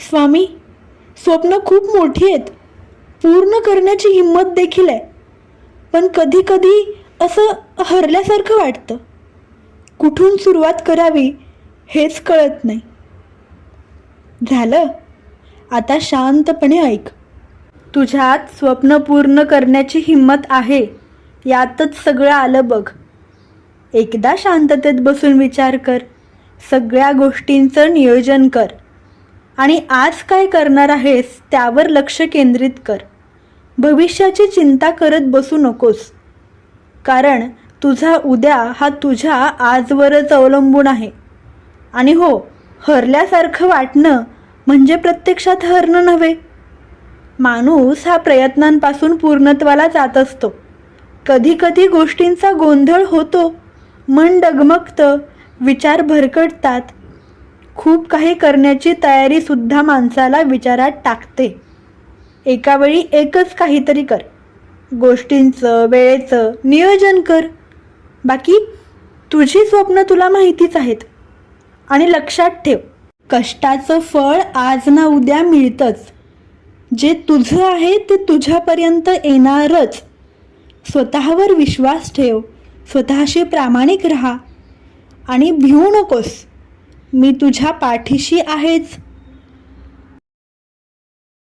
स्वामी, स्वप्न खूप मोठी आहेत, पूर्ण करण्याची हिंमत देखील आहे, पण कधी कधी असं हरल्यासारखं वाटतं. कुठून सुरुवात करावी हेच कळत नाही. झालं, आता शांतपणे ऐक. तुझ्यात स्वप्न पूर्ण करण्याची हिंमत आहे, यातच सगळं आलं बघ. एकदा शांततेत बसून विचार कर, सगळ्या गोष्टींचं नियोजन कर आणि आज काय करणार आहेस त्यावर लक्ष केंद्रित कर. भविष्याची चिंता करत बसू नकोस, कारण तुझा उद्या हा तुझ्या आजवरच अवलंबून आहे. आणि हो, हरल्यासारखं वाटणं म्हणजे प्रत्यक्षात हरणं नव्हे. माणूस हा प्रयत्नांपासून पूर्णत्वाला जात असतो. कधी कधी गोष्टींचा गोंधळ होतो, मन डगमगतं, विचार भरकटतात. खूप काही करण्याची तयारी सुद्धा माणसाला विचारात टाकते. एका वेळी एकच काहीतरी कर, गोष्टींचं वेळेचं नियोजन कर. बाकी तुझी स्वप्न तुला माहितीच आहेत. आणि लक्षात ठेव, कष्टाचं फळ आज ना उद्या मिळतंच. जे तुझं आहे ते तुझ्यापर्यंत येणारच. स्वतःवर विश्वास ठेव, स्वतःशी प्रामाणिक राहा आणि भिवू नकोस. मी तुझ्या पाठीशी आहेच.